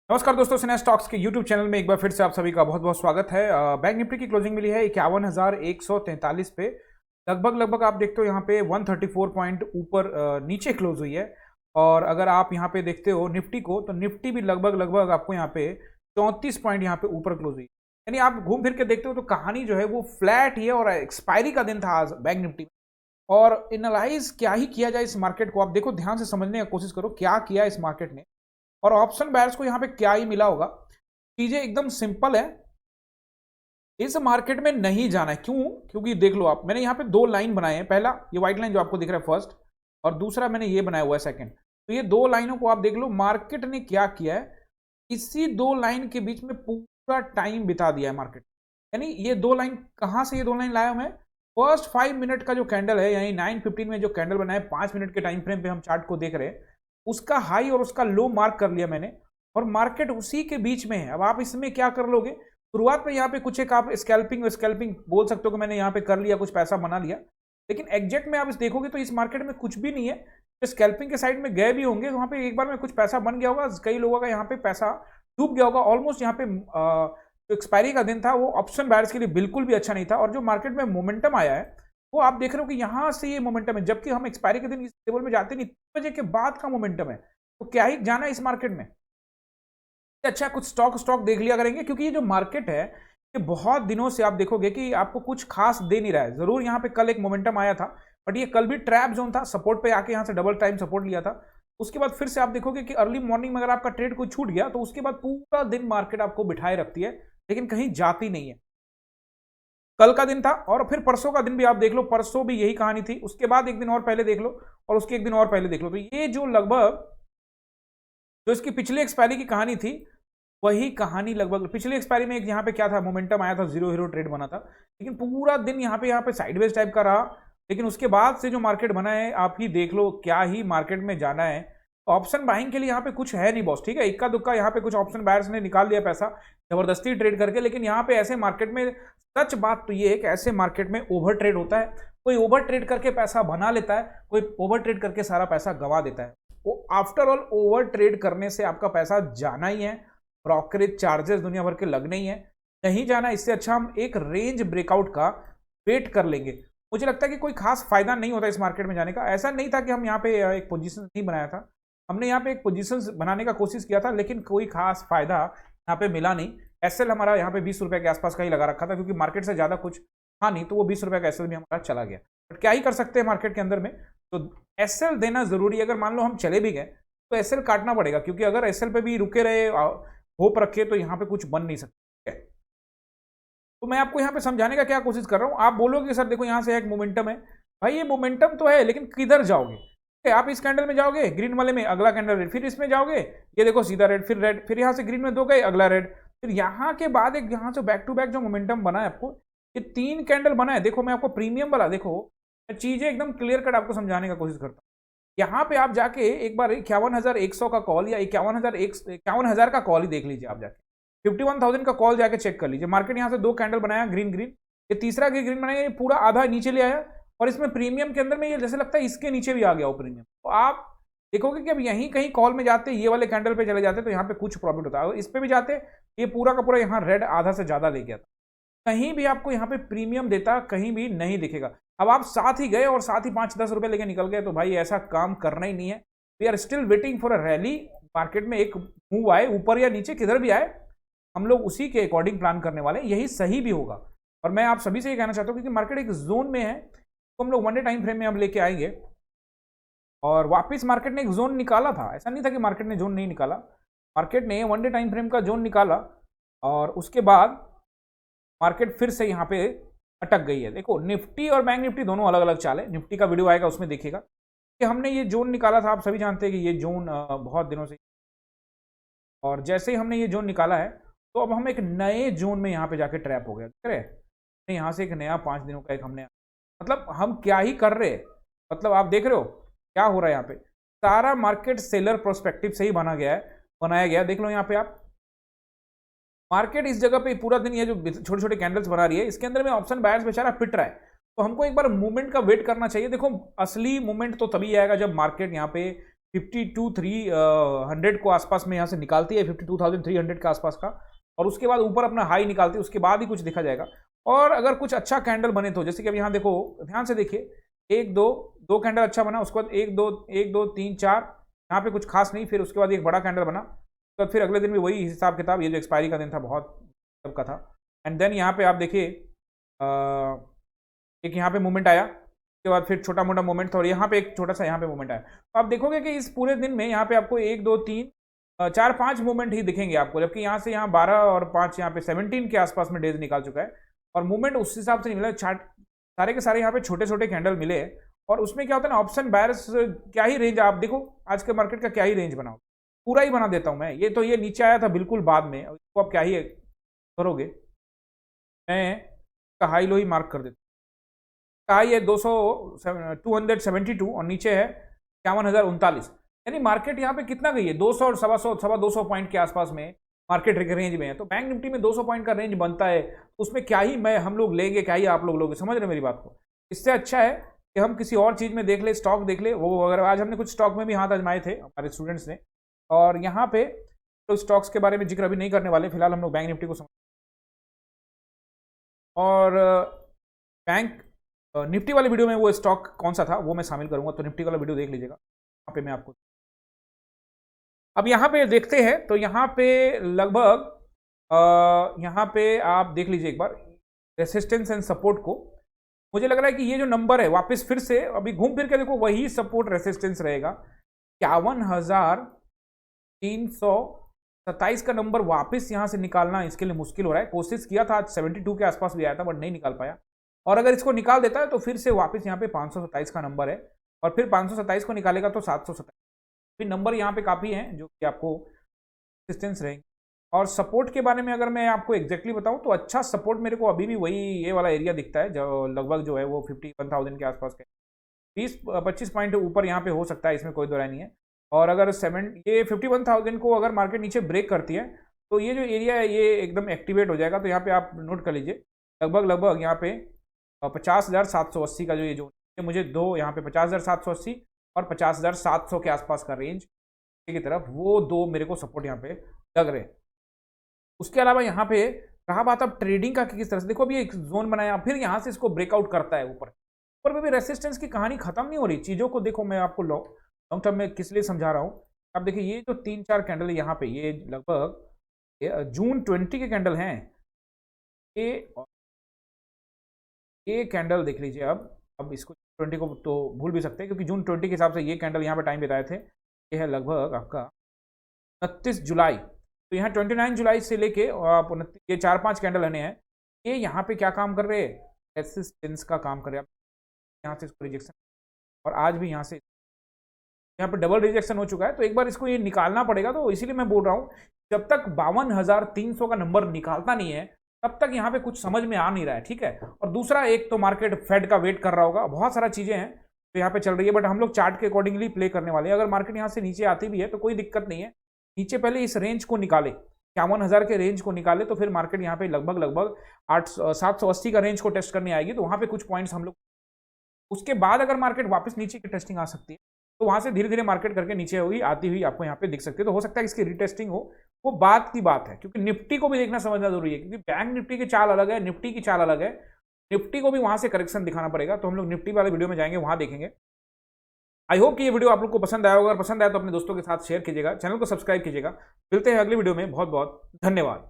नमस्कार दोस्तों, सिने स्टॉक्स के यूट्यूब चैनल में एक बार फिर से आप सभी का बहुत बहुत स्वागत है। बैंक निफ्टी की क्लोजिंग मिली है 51,143 पे। लगभग आप देखते हो यहाँ पे 134 पॉइंट ऊपर नीचे क्लोज हुई है। और अगर आप यहाँ पे देखते हो निफ्टी को, तो निफ्टी भी लगभग आपको यहाँ पे 34 पॉइंट यहाँ पे ऊपर क्लोज हुई। यानी आप घूम फिर के देखते हो तो कहानी जो है वो फ्लैट ही है। और एक्सपायरी का दिन था आज बैंक निफ्टी में। और एनालाइज क्या ही किया जाए इस मार्केट को, आप देखो ध्यान से समझने की कोशिश करो क्या किया इस मार्केट ने और ऑप्शन बायर्स को यहां पे क्या ही मिला होगा। चीजें एकदम सिंपल है, इस मार्केट में नहीं जाना है। क्यों? क्योंकि देख लो आप, मैंने यहां पे दो लाइन बनाए हैं। पहला ये व्हाइट लाइन जो आपको दिख रहा है फर्स्ट, और दूसरा मैंने ये बनाया हुआ है सेकंड। तो ये दो लाइनों को आप देख लो, मार्केट ने क्या किया है, इसी दो लाइन के बीच में पूरा टाइम बिता दिया है मार्केट। यानी ये दो लाइन कहां से, ये दो लाइन लाया मैं फर्स्ट 5 मिनट का जो कैंडल है, यानी 9:15 में जो कैंडल बनाया 5 मिनट के टाइम फ्रेम पे हम चार्ट को देख रहे हैं, उसका हाई और उसका लो मार्क कर लिया मैंने। और मार्केट उसी के बीच में है। अब आप इसमें क्या कर लोगे, शुरुआत में यहाँ पे कुछ एक आप स्कैल्पिंग बोल सकते हो कि मैंने यहाँ पे कर लिया, कुछ पैसा बना लिया। लेकिन एग्जैक्ट में आप इस देखोगे तो इस मार्केट में कुछ भी नहीं है। तो स्कैल्पिंग के साइड में गए भी होंगे, वहां पे एक बार में कुछ पैसा बन गया होगा, कई लोगों का यहाँ पे पैसा डूब गया होगा ऑलमोस्ट। यहाँ पे जो एक्सपायरी का दिन था वो ऑप्शन बायर्स के लिए बिल्कुल भी अच्छा नहीं था। और जो मार्केट में मोमेंटम आया है वो आप देख रहे हो कि यहां से ये मोमेंटम है, जबकि हम एक्सपायरी के दिन इस लेवल में जाते नहीं, 3 बजे के बाद का मोमेंटम है। तो क्या ही जाना है इस मार्केट में। अच्छा, कुछ स्टॉक देख लिया करेंगे, क्योंकि ये जो मार्केट है ये बहुत दिनों से आप देखोगे कि आपको कुछ खास दे नहीं रहा है। जरूर यहाँ पे कल एक मोमेंटम आया था, बट ये कल भी ट्रैप जोन था, सपोर्ट पे आके यहाँ से डबल टाइम सपोर्ट लिया था। उसके बाद फिर से आप देखोगे कि अर्ली मॉर्निंग में अगर आपका ट्रेड कोई छूट गया तो उसके बाद पूरा दिन मार्केट आपको बिठाए रखती है, लेकिन कहीं जाती नहीं है। कल का दिन था और फिर परसों का दिन भी आप देख लो, परसों भी यही कहानी थी। उसके बाद एक दिन और पहले देख लो, और उसके एक दिन और पहले देख लो। तो ये जो लगभग जो इसकी पिछली एक्सपायरी की कहानी थी, वही कहानी लगभग पिछली एक्सपायरी में एक यहाँ पे क्या था, मोमेंटम आया था, जीरो हीरो ट्रेड बना था, लेकिन पूरा दिन यहाँ पे साइडवेज टाइप का रहा। लेकिन उसके बाद से जो मार्केट बना है, आप ही देख लो क्या ही मार्केट में जाना है। ऑप्शन बाइंग के लिए यहाँ पे कुछ है नहीं बॉस, ठीक है। इक्का दुक्का यहाँ पे कुछ ऑप्शन बायर्स ने निकाल लिया पैसा जबरदस्ती ट्रेड करके, लेकिन यहाँ पे ऐसे मार्केट में सच बात तो ये है कि ऐसे मार्केट में ओवर ट्रेड होता है। कोई ओवर ट्रेड करके पैसा बना लेता है, कोई ओवर ट्रेड करके सारा पैसा गंवा देता है। वो आफ्टर ऑल ओवर ट्रेड करने से आपका पैसा जाना ही है, ब्रोकरेज चार्जेस दुनिया भर के लगने ही है, नहीं जाना। इससे अच्छा हम एक रेंज ब्रेकआउट का वेट कर लेंगे। मुझे लगता है कि कोई खास फायदा नहीं होता इस मार्केट में जाने का। ऐसा नहीं था कि हम यहाँ पे एक पोजीशन नहीं बनाया था, हमने यहाँ पे एक पोजीशन बनाने का कोशिश किया था, लेकिन कोई खास फायदा यहाँ पे मिला नहीं। एसएल हमारा यहाँ पे 20 रुपए के आसपास का ही लगा रखा था, क्योंकि मार्केट से ज्यादा कुछ था नहीं, तो वो 20 रुपए का एसएल भी हमारा चला गया। बट क्या ही कर सकते हैं मार्केट के अंदर में, तो एसएल देना जरूरी है। अगर मान लो हम चले भी गए तो एसएल काटना पड़ेगा, क्योंकि अगर एसएल पे भी रुके रहे, होप रखे, तो यहाँ पे कुछ बन नहीं सकता। तो मैं आपको यहाँ पे समझाने का क्या कोशिश कर रहा हूँ। आप बोलोगे सर देखो यहाँ से एक मोमेंटम है, भाई ये मोमेंटम तो है, लेकिन किधर जाओगे? आप इस कैंडल में जाओगे ग्रीन वाले में, अगला कैंडल रेड, फिर इसमें जाओगे, ये देखो सीधा रेड, फिर रेड, फिर यहाँ से ग्रीन में दो गए, अगला रेड, फिर यहाँ के बाद एक यहाँ से बैक टू बैक जो मोमेंटम बना है आपको, ये 3 कैंडल बना है। देखो मैं आपको प्रीमियम वाला, देखो चीजें एकदम क्लियर कट आपको समझाने का कोशिश करता हूँ। यहाँ पे आप जाके एक बार 51,100 का कॉल या 51,000 का कॉल ही देख लीजिए। आप जाके 51,000 का कॉल जाके चेक कर लीजिए। मार्केट यहाँ से 2 कैंडल बनाया ग्रीन ग्रीन, ये तीसरा ग्रीन बनाया, ये पूरा आधा नीचे ले आया, और इसमें प्रीमियम के अंदर में ये जैसे लगता है इसके नीचे भी आ गया वो प्रीमियम। तो आप देखोगे कि अब यहीं कहीं कॉल में जाते, ये वाले कैंडल पे चले जाते तो यहाँ पे कुछ प्रॉफिट होता है। इस पे भी जाते, ये पूरा का पूरा यहाँ रेड आधा से ज्यादा ले गया था, कहीं भी आपको यहाँ पे प्रीमियम देता कहीं भी नहीं दिखेगा। अब आप साथ ही गए और साथ ही 5-10 रुपए लेके निकल गए, तो भाई ऐसा काम करना ही नहीं है। We are still waiting for a rally. Market में एक मूव आए ऊपर या नीचे, किधर भी आए, हम लोग उसी के अकॉर्डिंग प्लान करने वाले हैं, यही सही भी होगा। और मैं आप सभी से ये कहना चाहता हूँ, क्योंकि मार्केट एक जोन में है, तो हम लोग 1 डे टाइम फ्रेम में अब लेके आएंगे। और वापस मार्केट ने एक जोन निकाला था, ऐसा नहीं था कि मार्केट ने जोन नहीं निकाला, मार्केट ने 1 डे टाइम फ्रेम का जोन निकाला, और उसके बाद मार्केट फिर से यहाँ पे अटक गई है। देखो निफ्टी और बैंक निफ्टी दोनों अलग अलग चाल है, निफ्टी का वीडियो आएगा उसमें देखिएगा कि हमने ये जोन निकाला था। आप सभी जानते हैं कि ये जोन बहुत दिनों से, और जैसे ही हमने ये जोन निकाला है, तो अब हम एक नए जोन में यहाँ पे जाके ट्रैप हो गया। देख रहे हैं यहाँ से एक नया 5 दिनों का एक हमने, मतलब हम क्या ही कर रहे हैं, मतलब आप देख रहे हो क्या हो रहा है यहाँ पे। सारा मार्केट सेलर प्रोस्पेक्टिव से ही बनाया गया। देख लो यहाँ पे आप, मार्केट इस जगह पे पूरा दिन ये जो छोटे छोटे कैंडल्स बना रही है, इसके अंदर में ऑप्शन बायर्स बेचारा पिट रहा है। तो हमको एक बार मूवमेंट का वेट करना चाहिए। देखो असली मूवमेंट तो तभी आएगा जब मार्केट यहाँ पे 52,300 को आसपास में यहाँ से निकालती है, 52,300 के आसपास का, और उसके बाद ऊपर अपना हाई निकालती है, उसके बाद ही कुछ दिखा जाएगा। और अगर कुछ अच्छा कैंडल बने तो, जैसे कि अब यहाँ देखो, ध्यान से देखिए, एक दो कैंडल अच्छा बना, उसके बाद एक दो तीन चार, यहाँ पे कुछ खास नहीं, फिर उसके बाद एक बड़ा कैंडल बना, तो फिर अगले दिन भी वही हिसाब किताब, ये जो एक्सपायरी का दिन था बहुत सबका था। एंड देन यहाँ पे आप देखिए एक यहाँ पे मूवमेंट आया, उसके बाद फिर छोटा मोटा मूवमेंट था, और यहाँ पे एक छोटा सा यहाँ पे मूवमेंट आया। तो आप देखोगे कि इस पूरे दिन में यहाँ पे आपको 1 2 3 4 5 मूवमेंट ही दिखेंगे आपको, जबकि यहाँ से यहाँ 12 और 5 यहाँ पे 17 के आसपास में डेज निकाल चुका है, और मूवमेंट उस हिसाब से नहीं मिला। चार्ट सारे के सारे यहाँ पे छोटे छोटे कैंडल मिले, और उसमें क्या होता है ना, ऑप्शन बायर्स क्या ही रेंज, आप देखो आज के मार्केट का क्या ही रेंज बनाओ, पूरा ही बना देता हूं मैं। ये तो ये नीचे आया था बिल्कुल बाद में, इसको आप क्या ही करोगे, मैं हाई लो ही मार्क कर देता हूँ। हाई है 272 और नीचे है 51,039, यानी मार्केट यहाँ पे कितना गई है, 200 और 200 पॉइंट के आसपास में मार्केट रेंज में है। तो बैंक निफ्टी में 200 पॉइंट का रेंज बनता है, उसमें क्या ही हम लोग लेंगे, क्या ही आप लोग लोगे, समझ रहे मेरी बात को। इससे अच्छा है कि हम किसी और चीज में देख ले, स्टॉक देख ले, वो अगर आज हमने कुछ स्टॉक में भी हाथ आजमाए थे हमारे स्टूडेंट्स ने, और यहाँ पे तो स्टॉक्स के बारे में जिक्र अभी नहीं करने वाले, फिलहाल हम लोग बैंक निफ्टी को समझ। और बैंक निफ्टी वाले वीडियो में वो स्टॉक कौन सा था वो मैं शामिल करूंगा, तो निफ्टी वाला वीडियो देख लीजिएगा, यहाँ पे मैं आपको। अब यहाँ पे देखते हैं, तो यहाँ पे लगभग यहाँ पे आप देख लीजिए एक बार रेसिस्टेंस एंड सपोर्ट को। मुझे लग रहा है कि ये जो नंबर है वापस फिर से अभी घूम फिर के देखो वही सपोर्ट रेसिस्टेंस रहेगा, 51,327 का नंबर वापस यहां से निकालना इसके लिए मुश्किल हो रहा है। कोशिश किया था आज 72 के आसपास भी आया था, बट नहीं निकाल पाया। और अगर इसको निकाल देता है तो फिर से वापस यहाँ पे 527 का नंबर है, और फिर 527 को निकालेगा तो 727 फिर नंबर यहाँ पे काफी हैं जो कि आपको रेसिस्टेंस रहेंगे। और सपोर्ट के बारे में अगर मैं आपको एग्जैक्टली बताऊं तो अच्छा सपोर्ट मेरे को अभी भी वही ये वाला एरिया दिखता है, जो लगभग जो है वो 51,000 के आसपास का 20-25 पॉइंट ऊपर यहाँ पे हो सकता है, इसमें कोई दो राय नहीं है। और अगर ये 51,000 को अगर मार्केट नीचे ब्रेक करती है तो ये जो एरिया है ये एकदम एक्टिवेट हो जाएगा। तो यहाँ पे आप नोट कर लीजिए लगभग यहाँ पे 50,780 का जो ये मुझे दो यहाँ पे 50,780 और 50,700 के आसपास का रेंज की तरफ, वो दो मेरे को सपोर्ट यहाँ पे लग रहे हैं। उसके अलावा यहाँ पे रहा बात अब ट्रेडिंग का किस तरह से, देखो अभी एक जोन बनाया, फिर यहाँ से इसको ब्रेकआउट करता है ऊपर में भी रेसिस्टेंस की कहानी खत्म नहीं हो रही। चीजों को देखो, मैं आपको लॉन्ग टर्म में किस लिए समझा रहा हूँ। अब देखिए ये जो 3-4 कैंडल है यहाँ पे, ये लगभग जून 20 के कैंडल हैं, ये कैंडल देख लीजिए। अब इसको 20 को तो भूल भी सकते हैं, क्योंकि जून 20 के हिसाब से ये कैंडल यहाँ पे टाइम बिताए थे। ये है लगभग आपका 29 जुलाई, तो यहाँ 29 जुलाई से लेके आप 29, ये 4-5 कैंडल आने हैं, ये यहाँ पे क्या काम कर रहे हैं, रेसिस्टेंस का काम कर रहे हैं। यहाँ से इसको रिजेक्शन, और आज भी यहाँ से यहाँ पे डबल रिजेक्शन हो चुका है, तो एक बार इसको ये निकालना पड़ेगा। तो इसीलिए मैं बोल रहा हूँ जब तक 52,300 का नंबर निकालता नहीं है तब तक यहाँ पे कुछ समझ में आ नहीं रहा है, ठीक है। और दूसरा, एक तो मार्केट फेड का वेट कर रहा होगा, बहुत सारा चीजें हैं तो यहाँ पे चल रही है, बट हम लोग चार्ट के अकॉर्डिंगली प्ले करने वाले हैं। अगर मार्केट यहाँ से नीचे आती भी है तो कोई दिक्कत नहीं है, नीचे पहले इस रेंज को निकाले, 51,000 के रेंज को निकाले, तो फिर मार्केट यहाँ पे लगभग 780 का रेंज को टेस्ट करने आएगी, तो वहां पे कुछ पॉइंट्स हम लोग, उसके बाद अगर मार्केट वापस नीचे की टेस्टिंग आ सकती है तो वहां से धीरे धीरे मार्केट करके नीचे हुई आती हुई आपको यहाँ पे दिख सकती है। तो हो सकता है कि इसकी रिटेस्टिंग हो, वो बात की बात है, क्योंकि निफ्टी को भी देखना समझना जरूरी है, क्योंकि बैंक निफ्टी की चाल अलग है, निफ्टी की चाल अलग है, निफ्टी को भी वहां से करेक्शन दिखाना पड़ेगा। तो हम लोग निफ्टी वाले वीडियो में जाएंगे, वहां देखेंगे। आई होप कि ये वीडियो आप लोग को पसंद आया होगा, अगर पसंद आया तो अपने दोस्तों के साथ शेयर कीजिएगा, चैनल को सब्सक्राइब कीजिएगा। मिलते हैं अगली वीडियो में, बहुत बहुत धन्यवाद।